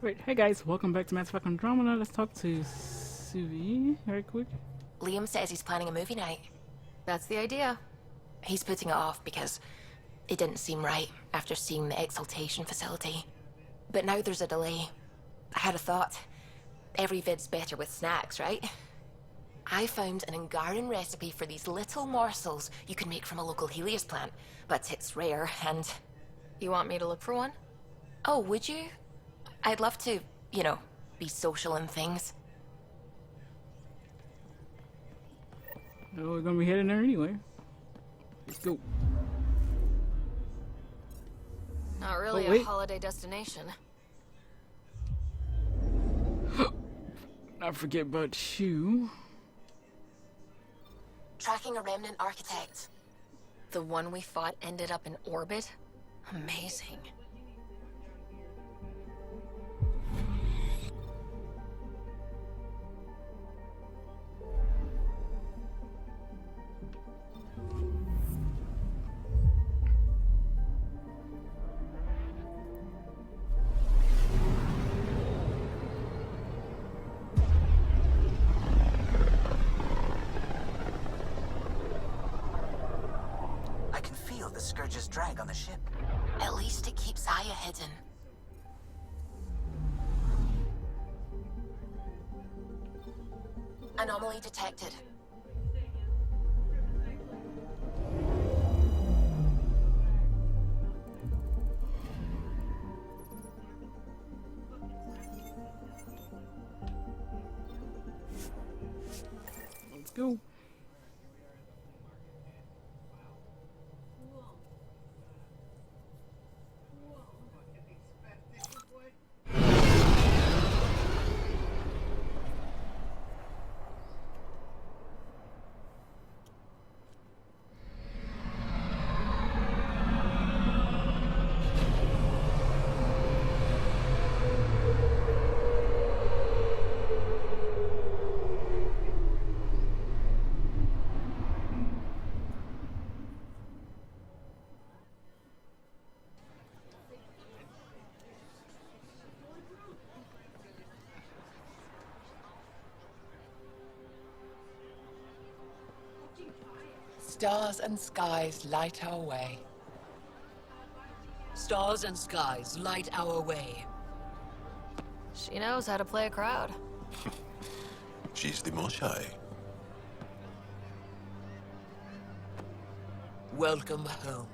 Right, hey guys, welcome back to Mass Effect Andromeda. Let's talk to Suvi very quick. Liam says he's planning a movie night. That's the idea. He's putting it off because it didn't seem right after seeing the exaltation facility. But now there's a delay. I had a thought. Every vid's better with snacks, right? I found an Angaran recipe for these little morsels you can make from a local Helios plant, but it's rare and... You want me to look for one? Oh, would you? I'd love to, you know, be social and things. Oh, we're gonna be heading there anyway. Let's go. Not really wait. a holiday destination. Not forget about you. Tracking a remnant architect. The one we fought ended up in orbit? Amazing. I can feel the Scourge's drag on the ship. At least it keeps Aya hidden. Anomaly detected. Let's go. Stars and skies light our way. Stars and skies light our way. She knows how to play a crowd. She's the most shy. Welcome home.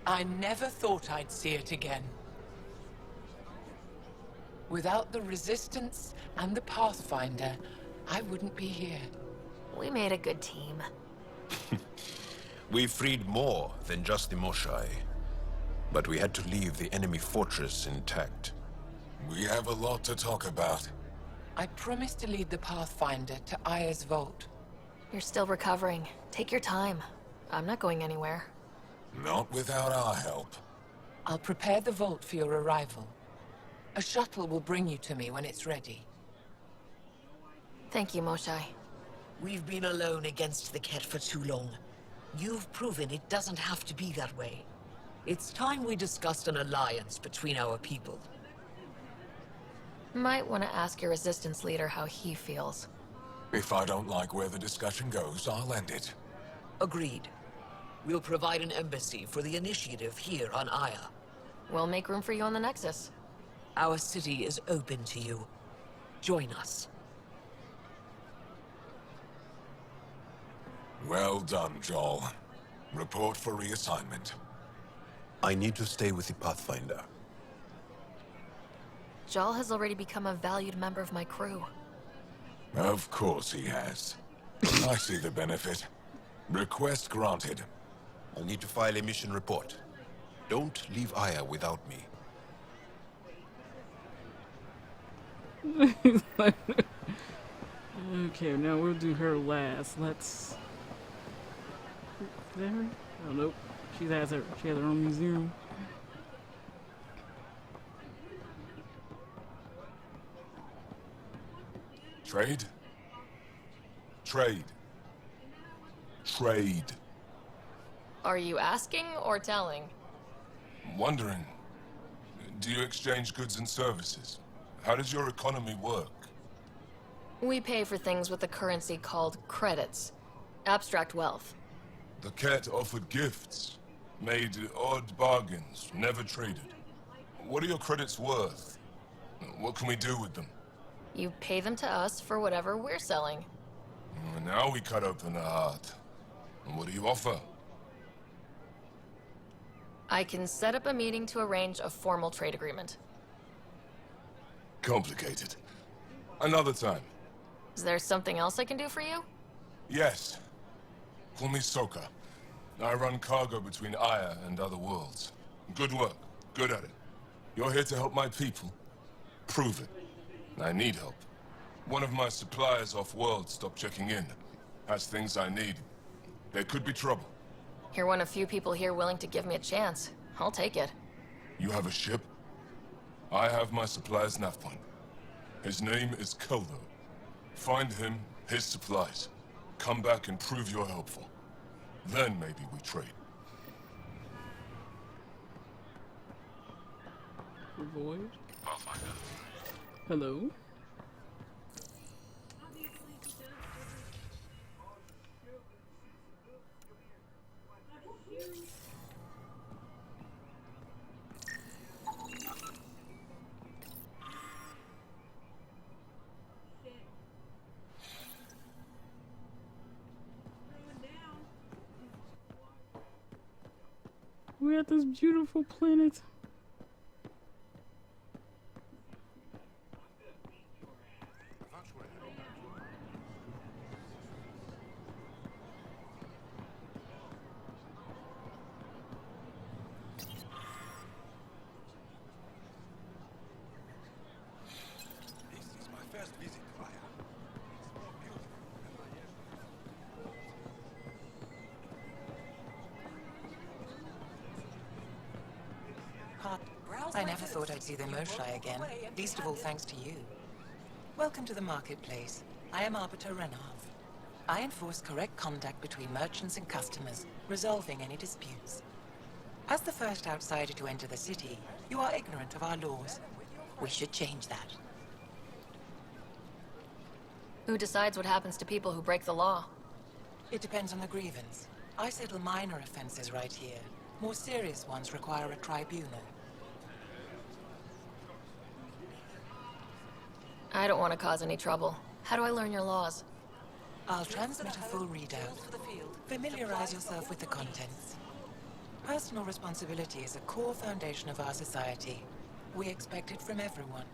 I never thought I'd see it again. Without the Resistance and the Pathfinder, I wouldn't be here. We made a good team. We freed more than just the Moshai. But we had to leave the enemy fortress intact. We have a lot to talk about. I promised to lead the Pathfinder to Aya's vault. You're still recovering. Take your time. I'm not going anywhere. Not without our help. I'll prepare the vault for your arrival. A shuttle will bring you to me when it's ready. Thank you, Moshai. We've been alone against the Ket for too long. You've proven it doesn't have to be that way. It's time we discussed an alliance between our people. Might want to ask your Resistance leader how he feels. If I don't like where the discussion goes, I'll end it. Agreed. We'll provide an embassy for the initiative here on Aya. We'll make room for you on the Nexus. Our city is open to you. Join us. Well done, Joel. Report for reassignment. I need to stay with the Pathfinder. Jal has already become a valued member of my crew. Of course he has. I see the benefit. Request granted. I'll need to file a mission report. Don't leave Aya without me. Okay, now we'll do her last. Let's. There? Oh nope. She has her own museum. Trade? Trade. Trade. Are you asking or telling? Wondering. Do you exchange goods and services? How does your economy work? We pay for things with a currency called credits. Abstract wealth. The cat offered gifts, made odd bargains, never traded. What are your credits worth? What can we do with them? You pay them to us for whatever we're selling. Now we cut open the heart. And what do you offer? I can set up a meeting to arrange a formal trade agreement. Complicated. Another time. Is there something else I can do for you? Yes. Call me Soka. I run cargo between Aya and other worlds. Good work. Good at it. You're here to help my people. Prove it. I need help. One of my suppliers off-world stopped checking in. Has things I need. There could be trouble. You're one of few people here willing to give me a chance. I'll take it. You have a ship? I have my supplier's nav point. His name is Keldo. Find him, his supplies. Come back and prove you're helpful. Then maybe we trade. Void. Hello. We're at this beautiful planet. I never thought I'd see the Moshai again, least of all thanks to you. Welcome to the marketplace. I am Arbiter Renov. I enforce correct conduct between merchants and customers, resolving any disputes. As the first outsider to enter the city, you are ignorant of our laws. We should change that. Who decides what happens to people who break the law? It depends on the grievance. I settle minor offenses right here. More serious ones require a tribunal. I don't want to cause any trouble. How do I learn your laws? I'll transmit a full readout. Familiarize yourself with the contents. Personal responsibility is a core foundation of our society. We expect it from everyone.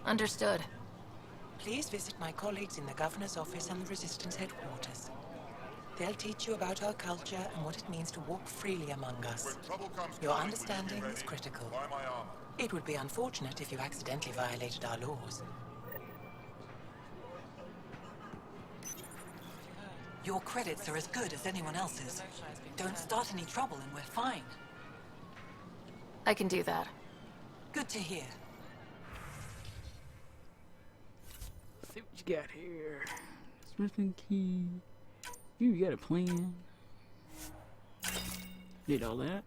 Understood. Please visit my colleagues in the Governor's office and the Resistance headquarters. They'll teach you about our culture and what it means to walk freely among us. Your understanding is critical. It would be unfortunate if you accidentally violated our laws. Your credits are as good as anyone else's. Don't start any trouble and we're fine. I can do that. Good to hear. Let's see what you got here. Smithing key. You got a plan. Did all that.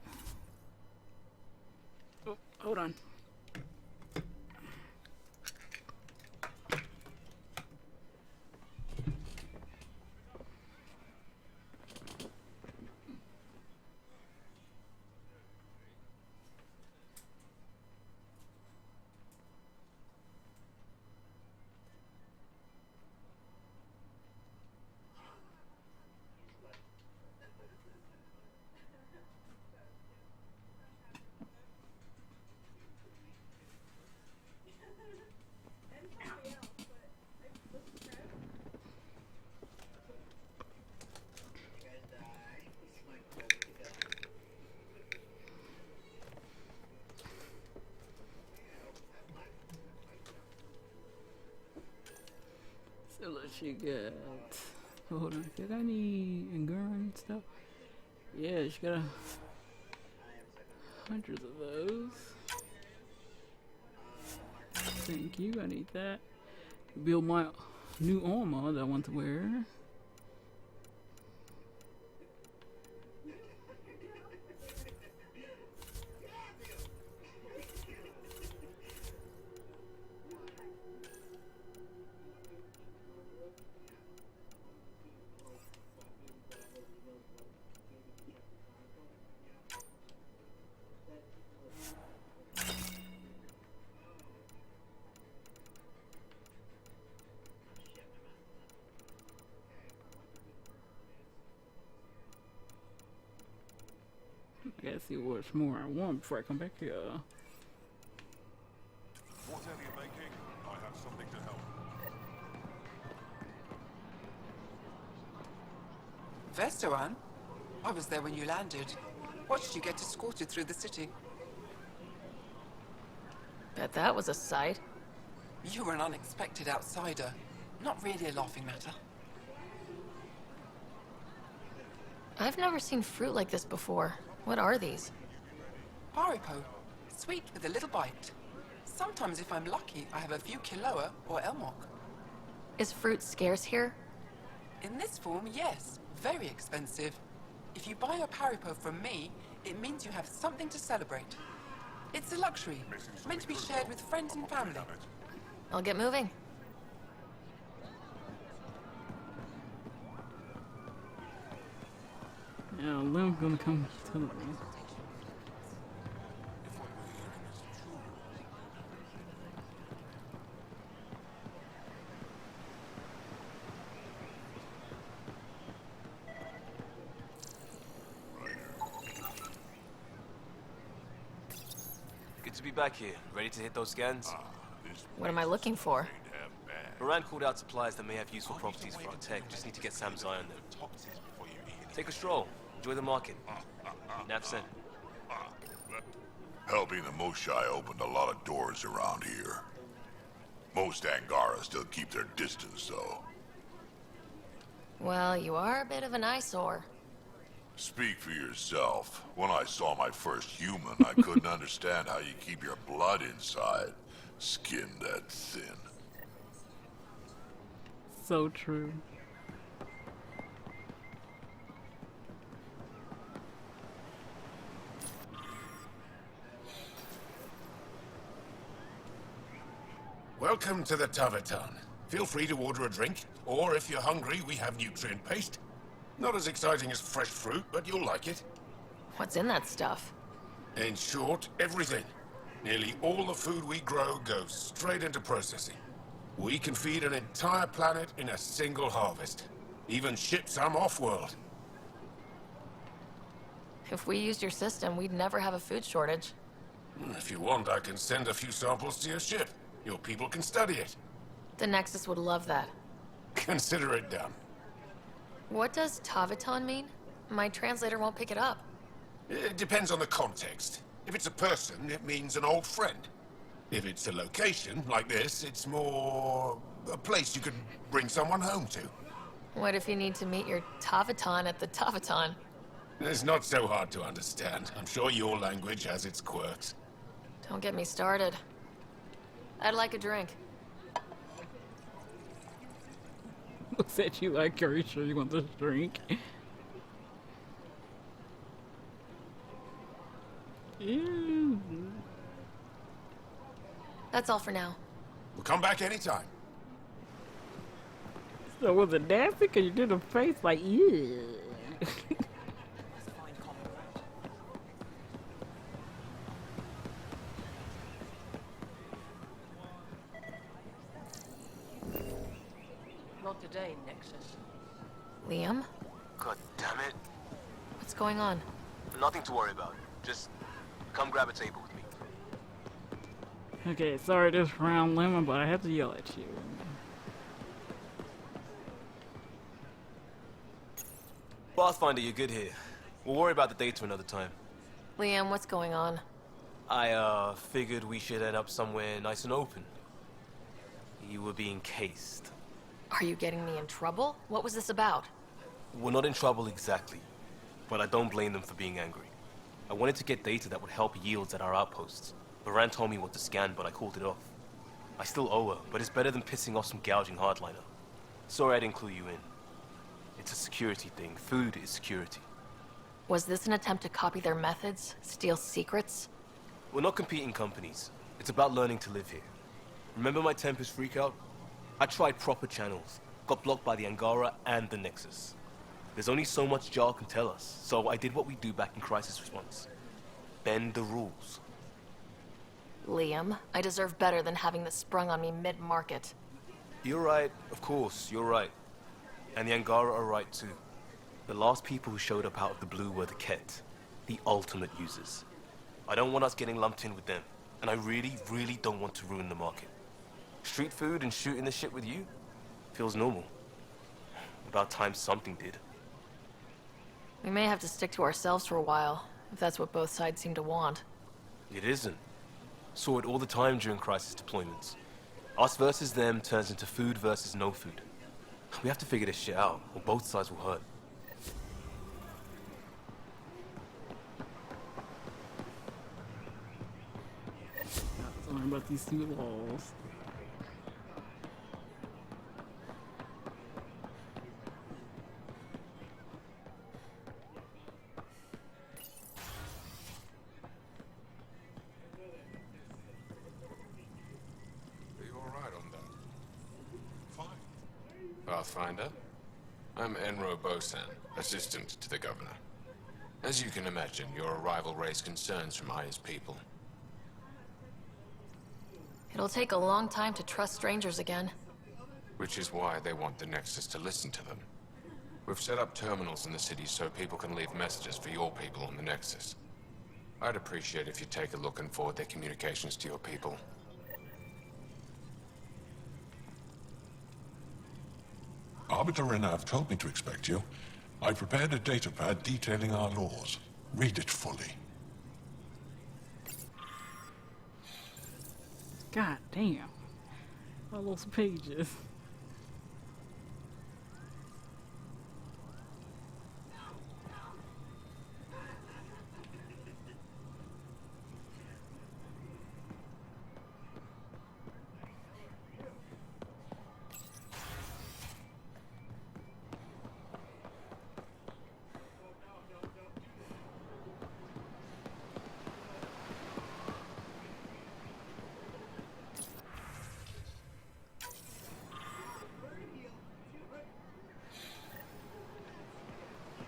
Oh, hold on. So what she got? Hold on, did I need endurance stuff? Yeah, she got hundreds of those. Thank you, I need that. Build my new armor that I want to wear. Let's see what's more I want before I come back here. Whatever you're making, I have something to help. Vestoran? I was there when you landed. Watched you get escorted through the city. Bet that was a sight. You were an unexpected outsider. Not really a laughing matter. I've never seen fruit like this before. What are these? Haripo. Sweet with a little bite. Sometimes if I'm lucky, I have a few Kiloa or Elmok. Is fruit scarce here? In this form, yes. Very expensive. If you buy a Paripo from me, it means you have something to celebrate. It's a luxury, meant to be shared with friends and family. I'll get moving. Now, Lim's gonna come to me. Good to be back here. Ready to hit those scans? What am I looking for? Moran called out supplies that may have useful properties for our tech. Just need to get Sam's eye on them. Take a stroll. Enjoy the market. Nav sent. Helping the Moshai opened a lot of doors around here. Most Angara still keep their distance, though. Well, you are a bit of an eyesore. Speak for yourself. When I saw my first human, I couldn't understand how you keep your blood inside. Skin that thin. So true. Welcome to the Taverton. Feel free to order a drink, or if you're hungry, we have nutrient paste. Not as exciting as fresh fruit, but you'll like it. What's in that stuff? In short, everything. Nearly all the food we grow goes straight into processing. We can feed an entire planet in a single harvest. Even ship some off-world. If we used your system, we'd never have a food shortage. If you want, I can send a few samples to your ship. Your people can study it. The Nexus would love that. Consider it done. What does Taviton mean? My translator won't pick it up. It depends on the context. If it's a person, it means an old friend. If it's a location, like this, it's more a place you could bring someone home to. What if you need to meet your Taviton at the Taviton? It's not so hard to understand. I'm sure your language has its quirks. Don't get me started. I'd like a drink. Looks at you like, are you sure you want this drink? Ew. That's all for now. We'll come back anytime. So was it nasty? Cause you did a face like, ew. Not today, Nexus. Liam? God damn it. What's going on? Nothing to worry about. Just come grab a table with me. Okay, sorry this round Lemon, but I have to yell at you. Pathfinder, you're good here. We'll worry about the data another time. Liam, what's going on? I, figured we should end up somewhere nice and open. You were being cased. Are you getting me in trouble? What was this about? We're not in trouble exactly, but I don't blame them for being angry. I wanted to get data that would help yields at our outposts. Baran told me what to scan, but I called it off. I still owe her, but it's better than pissing off some gouging hardliner. Sorry I didn't clue you in. It's a security thing. Food is security. Was this an attempt to copy their methods? Steal secrets? We're not competing companies. It's about learning to live here. Remember my Tempest freakout? I tried proper channels. Got blocked by the Angara and the Nexus. There's only so much Jar can tell us, so I did what we do back in crisis response. Bend the rules. Liam, I deserve better than having this sprung on me mid-market. You're right, of course, you're right. And the Angara are right too. The last people who showed up out of the blue were the Ket. The ultimate users. I don't want us getting lumped in with them, and I really, really don't want to ruin the market. Street food and shooting the shit with you feels normal. About time something did. We may have to stick to ourselves for a while, if that's what both sides seem to want. It isn't. Saw it all the time during crisis deployments. Us versus them turns into food versus no food. We have to figure this shit out, or both sides will hurt. Don't worry about these two walls. Pathfinder. I'm Enro Bosan, assistant to the governor. As you can imagine, your arrival raised concerns from Aya's people. It'll take a long time to trust strangers again. Which is why they want the Nexus to listen to them. We've set up terminals in the city so people can leave messages for your people on the Nexus. I'd appreciate if you take a look and forward their communications to your people. Arbiter Renav told me to expect you. I prepared a datapad detailing our laws. Read it fully. God damn. All those pages.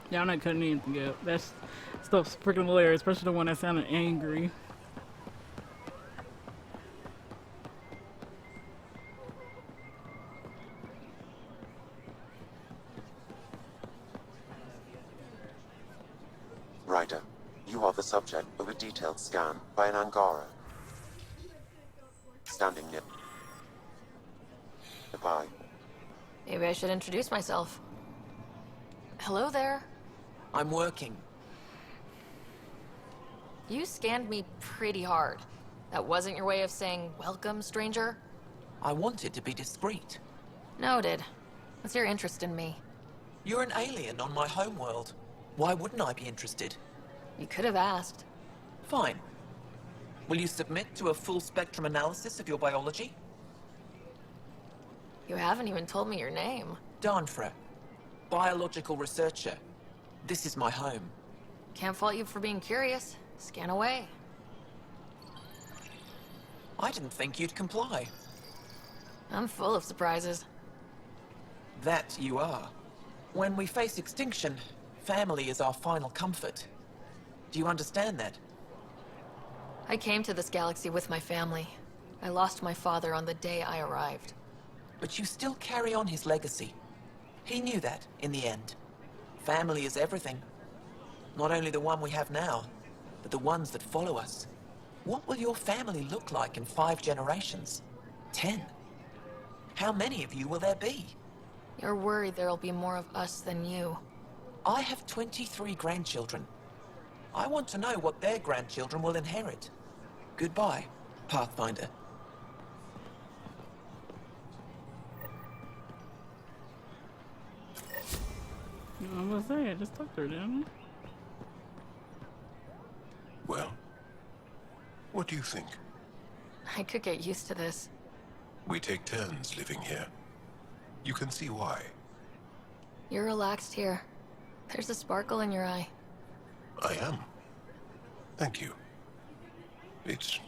Yeah, I'm not cutting anything up. That stuff's freaking hilarious, especially the one that sounded angry. Ryder, you are the subject of a detailed scan by an Angara. Standing nearby. Maybe I should introduce myself. Hello there. I'm working. You scanned me pretty hard. That wasn't your way of saying, welcome, stranger? I wanted to be discreet. Noted. What's your interest in me? You're an alien on my homeworld. Why wouldn't I be interested? You could have asked. Fine. Will you submit to a full spectrum analysis of your biology? You haven't even told me your name. Darnfra. Biological researcher. This is my home. Can't fault you for being curious. Scan away. I didn't think you'd comply. I'm full of surprises. That you are. When we face extinction, family is our final comfort. Do you understand that? I came to this galaxy with my family. I lost my father on the day I arrived. But you still carry on his legacy. He knew that, in the end. Family is everything. Not only the one we have now, but the ones that follow us. What will your family look like in 5 generations? 10? How many of you will there be? You're worried there'll be more of us than you. I have 23 grandchildren. I want to know what their grandchildren will inherit. Goodbye, Pathfinder. I was gonna say, I just talked to her, didn't I? Well, what do you think? I could get used to this. We take turns living here. You can see why. You're relaxed here. There's a sparkle in your eye. I am. Thank you. It's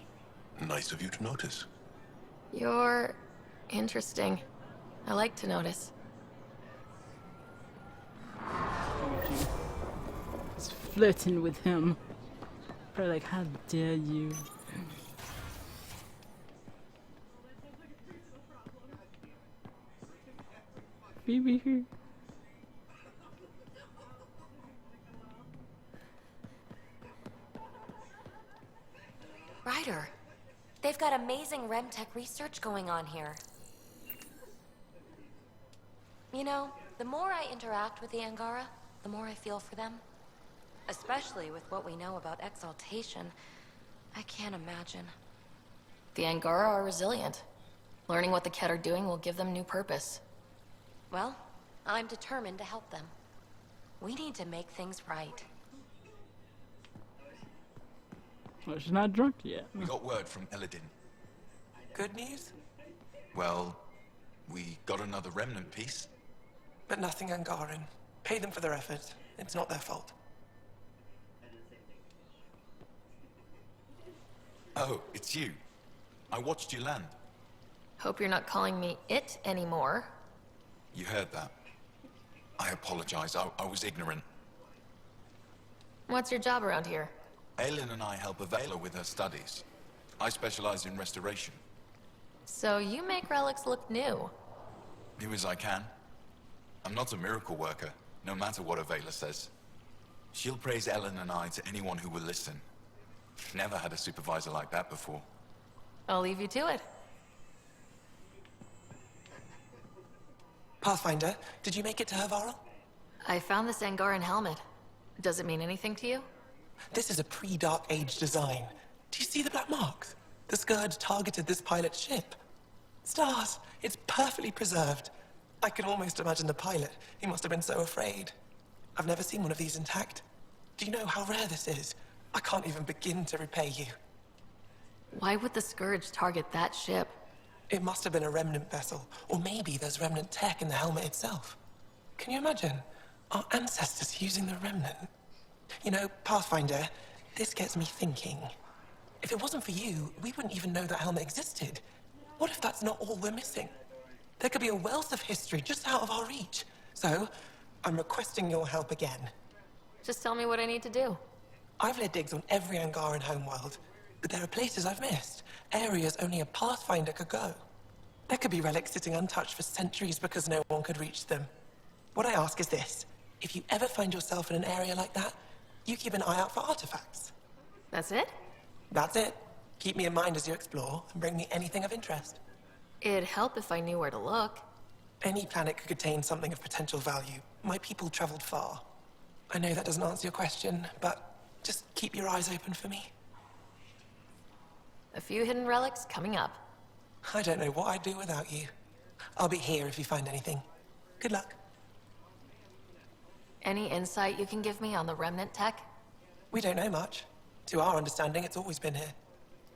nice of you to notice. You're interesting. I like to notice. Just flirting with him. Probably like, how dare you? Phoebe here. Ryder. They've got amazing remtech research going on here. You know, the more I interact with the Angara, the more I feel for them. Especially with what we know about exaltation. I can't imagine. The Angara are resilient. Learning what the Ket are doing will give them new purpose. Well, I'm determined to help them. We need to make things right. Well, she's not drunk yet. We got word from Eladin. Good news? Well, we got another remnant piece. But nothing Angaran. Pay them for their effort. It's not their fault. Oh, it's you. I watched you land. Hope you're not calling me it anymore. You heard that. I apologize. I was ignorant. What's your job around here? Aelin and I help Avela with her studies. I specialize in restoration. So you make relics look new. New as I can. I'm not a miracle worker, no matter what Avela says. She'll praise Ellen and I to anyone who will listen. Never had a supervisor like that before. I'll leave you to it. Pathfinder, did you make it to Hervarl? I found this Angaran helmet. Does it mean anything to you? This is a pre-Dark Age design. Do you see the black marks? The Scourge targeted this pilot's ship. Stars, it's perfectly preserved. I can almost imagine the pilot. He must have been so afraid. I've never seen one of these intact. Do you know how rare this is? I can't even begin to repay you. Why would the Scourge target that ship? It must have been a remnant vessel, or maybe there's remnant tech in the helmet itself. Can you imagine? Our ancestors using the remnant? You know, Pathfinder, this gets me thinking. If it wasn't for you, we wouldn't even know that helmet existed. What if that's not all we're missing? There could be a wealth of history just out of our reach. So, I'm requesting your help again. Just tell me what I need to do. I've led digs on every Angaran homeworld, but there are places I've missed, areas only a Pathfinder could go. There could be relics sitting untouched for centuries because no one could reach them. What I ask is this: if you ever find yourself in an area like that, you keep an eye out for artifacts. That's it? That's it. Keep me in mind as you explore, and bring me anything of interest. It'd help if I knew where to look. Any planet could contain something of potential value. My people traveled far. I know that doesn't answer your question, but just keep your eyes open for me. A few hidden relics coming up. I don't know what I'd do without you. I'll be here if you find anything. Good luck. Any insight you can give me on the remnant tech? We don't know much. To our understanding, it's always been here.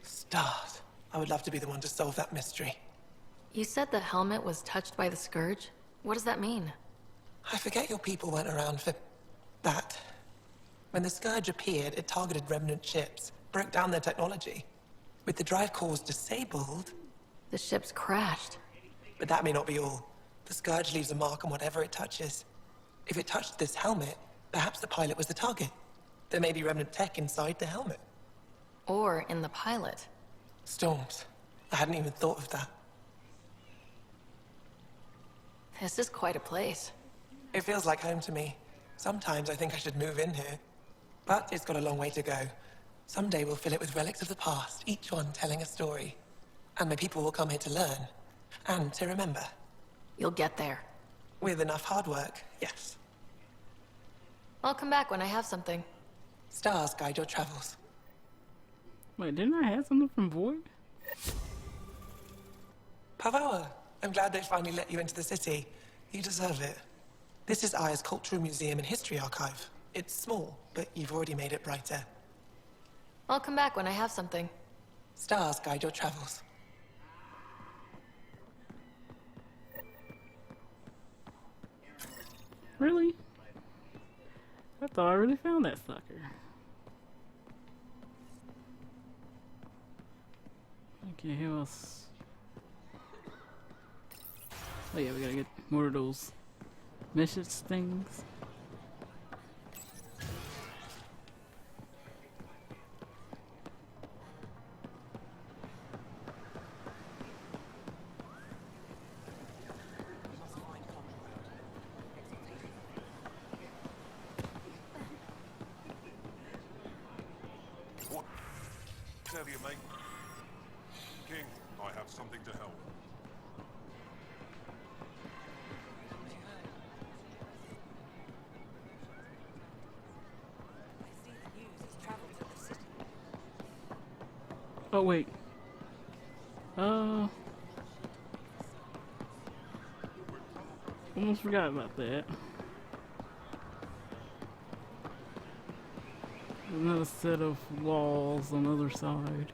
Stars. I would love to be the one to solve that mystery. You said the helmet was touched by the Scourge? What does that mean? I forget your people weren't around for that. When the Scourge appeared, it targeted remnant ships, broke down their technology. With the drive cores disabled... The ships crashed. But that may not be all. The Scourge leaves a mark on whatever it touches. If it touched this helmet, perhaps the pilot was the target. There may be remnant tech inside the helmet. Or in the pilot. Storms. I hadn't even thought of that. This is quite a place. It feels like home to me. Sometimes I think I should move in here. But it's got a long way to go. Someday we'll fill it with relics of the past, each one telling a story. And my people will come here to learn. And to remember. You'll get there. With enough hard work, yes. I'll come back when I have something. Stars guide your travels. Wait, didn't I have something from Void? Pavoa, I'm glad they finally let you into the city. You deserve it. This is Aya's Cultural Museum and History Archive. It's small, but you've already made it brighter. I'll come back when I have something. Stars guide your travels. Really? I thought I really found that sucker. Okay, who else? Oh yeah, we gotta get more of those missions things. Tell you, mate. Oh, wait. Almost forgot about that. Another set of walls on the other side.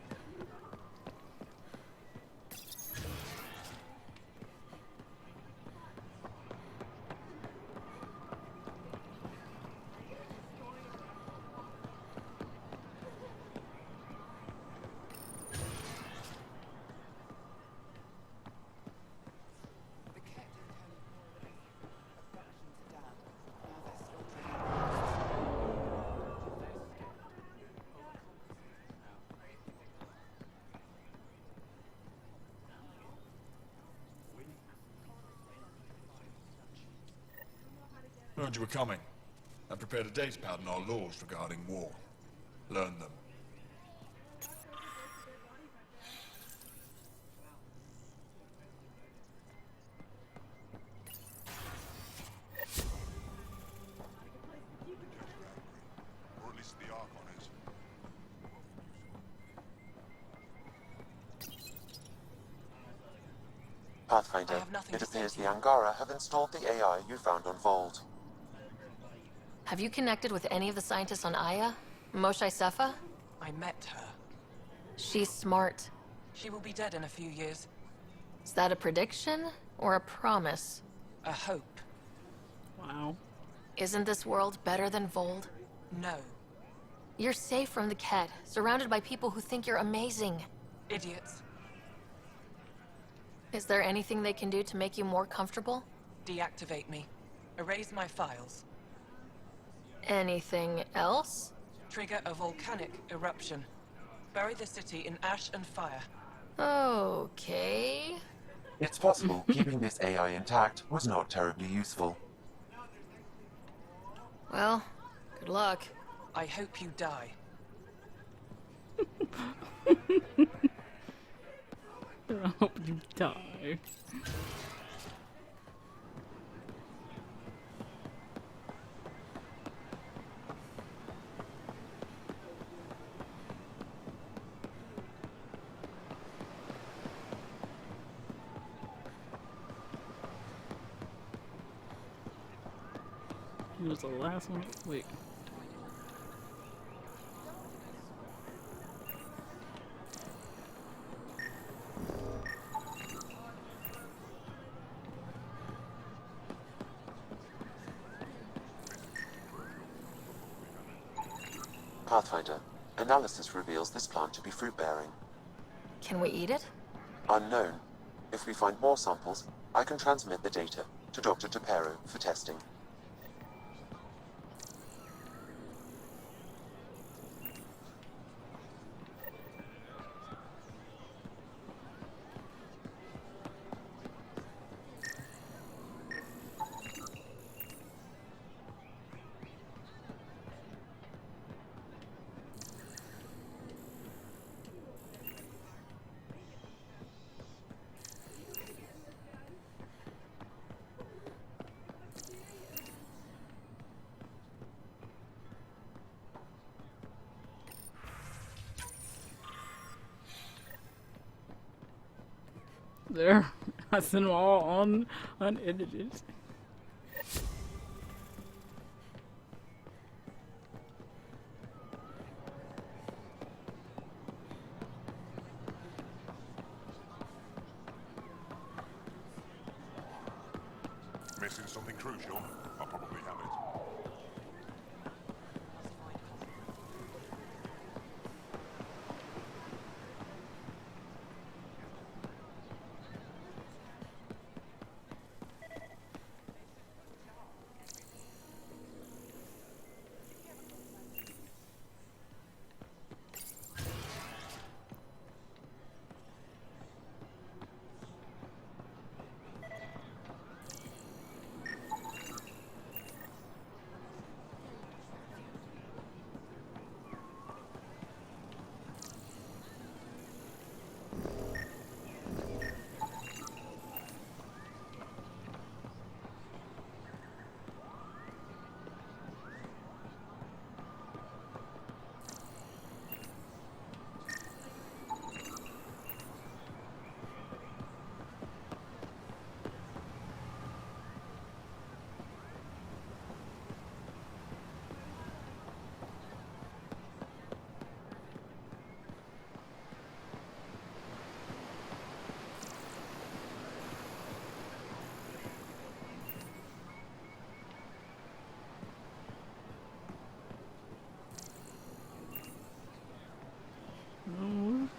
Heard you were coming. I prepared a data pad on our laws regarding war. Learn them. Or at least the Archon is. Pathfinder, it appears the Angara have installed the AI you found on Vold. Have you connected with any of the scientists on Aya? Moshai Sefa? I met her. She's smart. She will be dead in a few years. Is that a prediction or a promise? A hope. Wow. Isn't this world better than Vold? No. You're safe from the Kett, surrounded by people who think you're amazing. Idiots. Is there anything they can do to make you more comfortable? Deactivate me. Erase my files. Anything else? Trigger a volcanic eruption. Bury the city in ash and fire. Okay. It's possible keeping this AI intact was not terribly useful. Well, good luck. I hope you die. I hope you die. He was the last one. Wait. Pathfinder, analysis reveals this plant to be fruit-bearing. Can we eat it? Unknown. If we find more samples, I can transmit the data to Dr. Tapero for testing. There. I sent them all on unedited. Missing something crucial? I'll probably have it.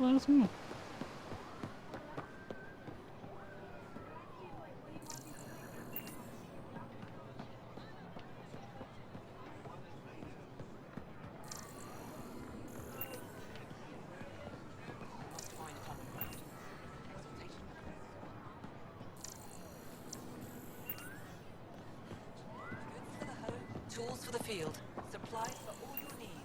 Last one. Tools for the field. Supplies for all your needs.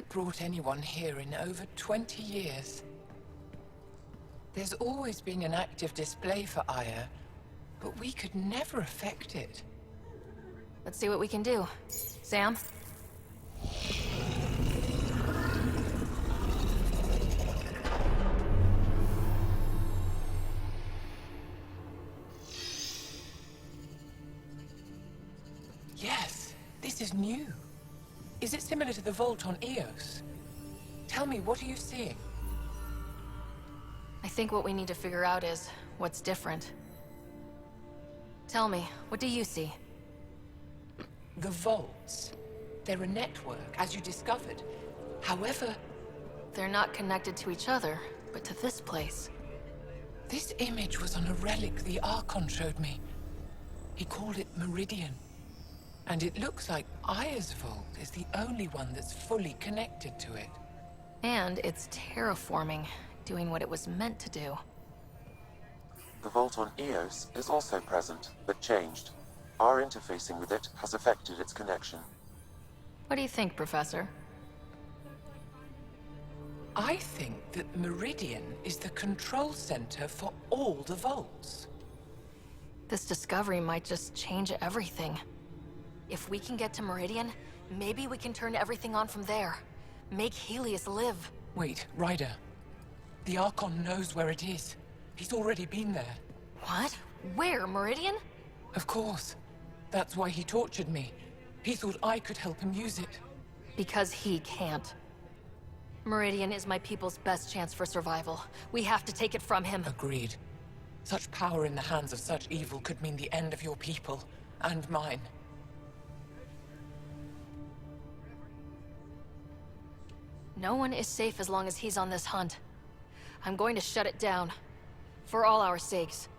Brought anyone here in over 20 years. There's always been an active display for Aya, but we could never affect it. Let's see what we can do. Sam? Yes, this is new. Is it similar to the vault on Eos? Tell me, what are you seeing? I think what we need to figure out is what's different. Tell me, what do you see? The vaults. They're a network, as you discovered. However... They're not connected to each other, but to this place. This image was on a relic the Archon showed me. He called it Meridian. And it looks like Aya's vault is the only one that's fully connected to it. And it's terraforming, doing what it was meant to do. The vault on Eos is also present, but changed. Our interfacing with it has affected its connection. What do you think, Professor? I think that Meridian is the control center for all the vaults. This discovery might just change everything. If we can get to Meridian, maybe we can turn everything on from there. Make Helios live. Wait, Ryder. The Archon knows where it is. He's already been there. What? Where? Meridian? Of course. That's why he tortured me. He thought I could help him use it. Because he can't. Meridian is my people's best chance for survival. We have to take it from him. Agreed. Such power in the hands of such evil could mean the end of your people, and mine. No one is safe as long as he's on this hunt. I'm going to shut it down. For all our sakes.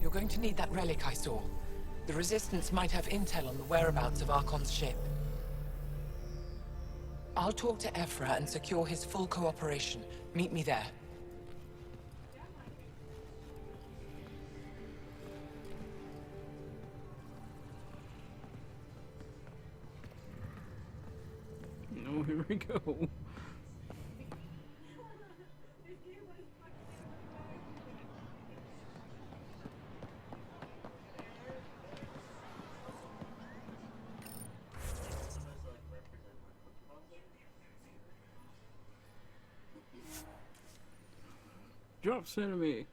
You're going to need that relic I saw. The Resistance might have intel on the whereabouts of Archon's ship. I'll talk to Ephra and secure his full cooperation. Meet me there. Oh, here we go. Drops enemy.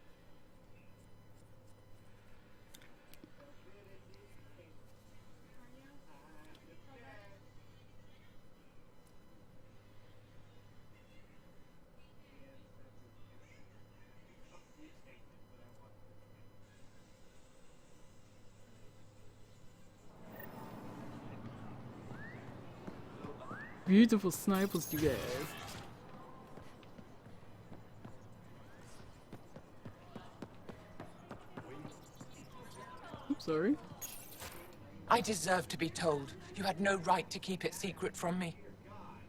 beautiful snipers, you guys. Oops, sorry. I deserve to be told. You had no right to keep it secret from me.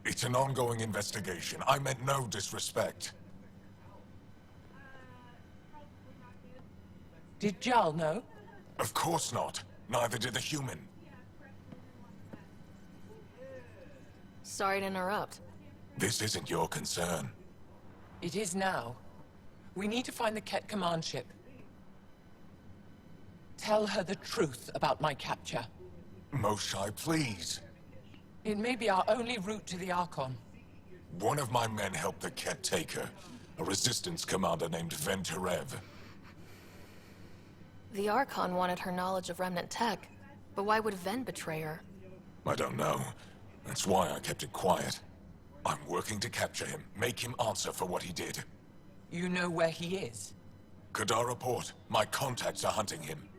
It's an ongoing investigation. I meant no disrespect. Did Jarl know? Of course not. Neither did the human. Sorry to interrupt. This isn't your concern. It is now. We need to find the Ket command ship. Tell her the truth about my capture. Moshai, please. It may be our only route to the Archon. One of my men helped the Ket take her. A resistance commander named Venturev. The Archon wanted her knowledge of remnant tech, but why would Ven betray her? I don't know. That's why I kept it quiet. I'm working to capture him, make him answer for what he did. You know where he is? Kadara Port. My contacts are hunting him.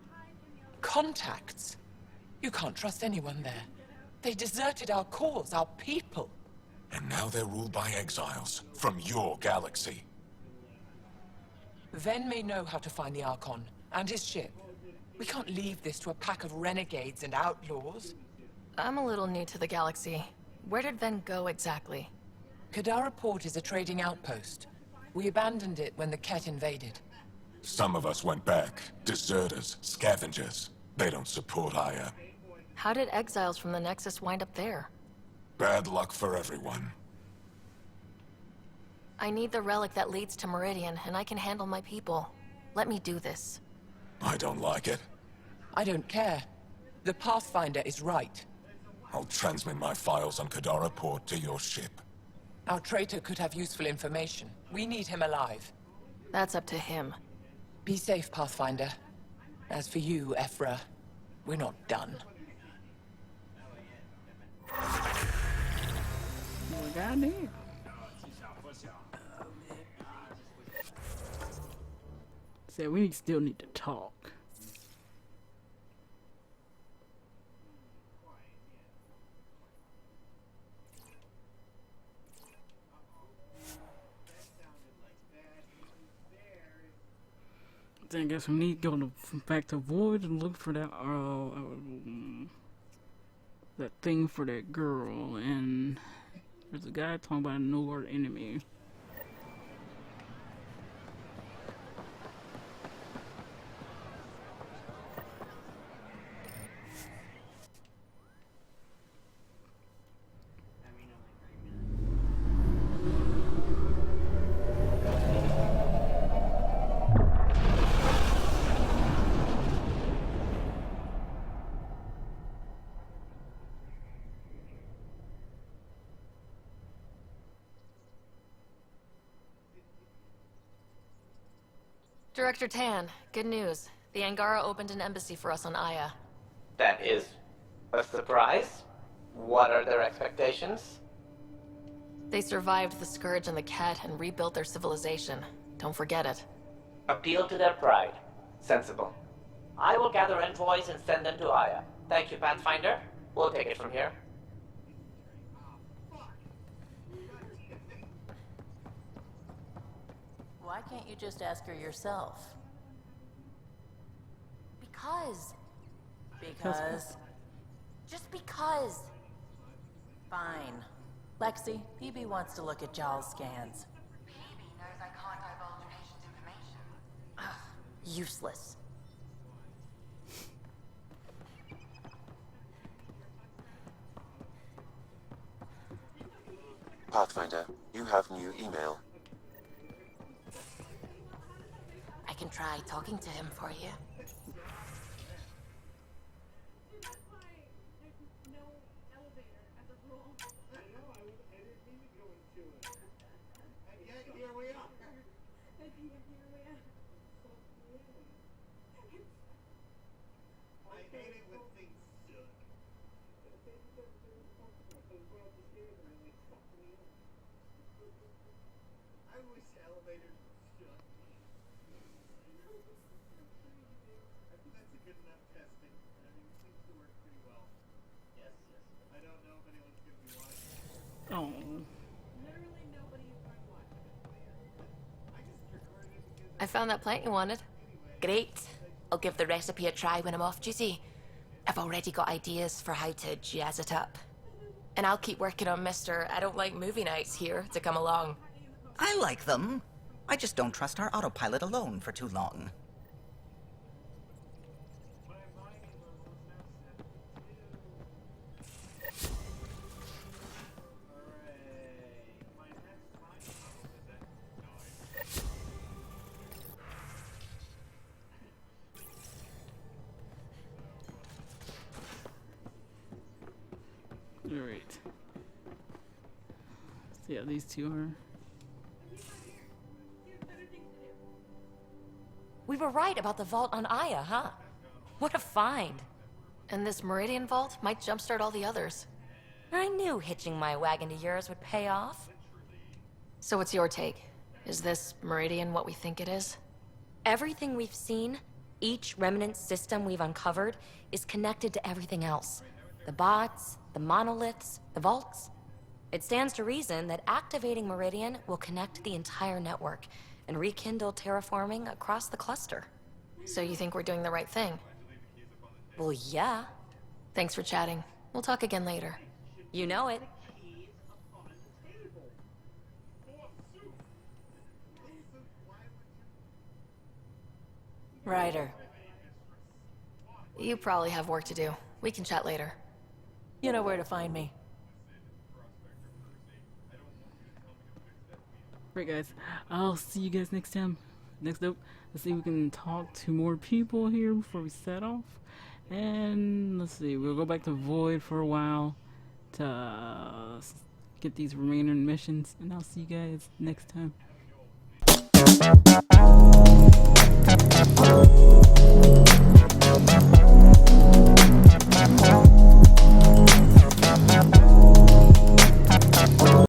Contacts? You can't trust anyone there. They deserted our cause, our people. And now they're ruled by exiles from your galaxy. Ven may know how to find the Archon and his ship. We can't leave this to a pack of renegades and outlaws. I'm a little new to the galaxy. Where did Ven go exactly? Kadara Port is a trading outpost. We abandoned it when the Ket invaded. Some of us went back. Deserters, scavengers. They don't support Aya. How did exiles from the Nexus wind up there? Bad luck for everyone. I need the relic that leads to Meridian, and I can handle my people. Let me do this. I don't like it. I don't care. The Pathfinder is right. I'll transmit my files on Kadara Port to your ship. Our traitor could have useful information. We need him alive. That's up to him. Be safe, Pathfinder. As for you, Ephra, we're not done. Well, goddamn. So we still need to talk. Then I guess we need to go back to Void and look for that that thing for that girl. And there's a guy talking about a new world enemy. Director Tan, good news. The Angara opened an embassy for us on Aya. That is a surprise. What are their expectations? They survived the Scourge and the Ket and rebuilt their civilization. Don't forget it. Appeal to their pride. Sensible. I will gather envoys and send them to Aya. Thank you, Pathfinder. We'll take it from here. Why can't you just ask her yourself? Because. Because? Just because. Fine. Lexi, PB wants to look at Jaw's scans. PB knows I can't divulge patient's information. Ugh, useless. Pathfinder, you have new email. I can try talking to him for you. down. I found that plant you wanted. Great. I'll give the recipe a try when I'm off duty. I've already got ideas for how to jazz it up. And I'll keep working on Mr. I don't like movie nights here to come along. I like them. I just don't trust our autopilot alone for too long. Alright. So yeah, these two are. We were right about the vault on Aya, huh? What a find. And this Meridian vault might jumpstart all the others. I knew hitching my wagon to yours would pay off. So what's your take? Is this Meridian what we think it is? Everything we've seen, each remnant system we've uncovered, is connected to everything else. The bots, the monoliths, the vaults. It stands to reason that activating Meridian will connect the entire network and rekindle terraforming across the cluster. So you think we're doing the right thing? Well, yeah. Thanks for chatting. We'll talk again later. You know it. Ryder. You probably have work to do. We can chat later. You know where to find me. Right, guys. I'll see you guys next time. Next up, let's see if we can talk to more people here before we set off. And let's see, we'll go back to Void for a while to get these remaining missions. And I'll see you guys next time.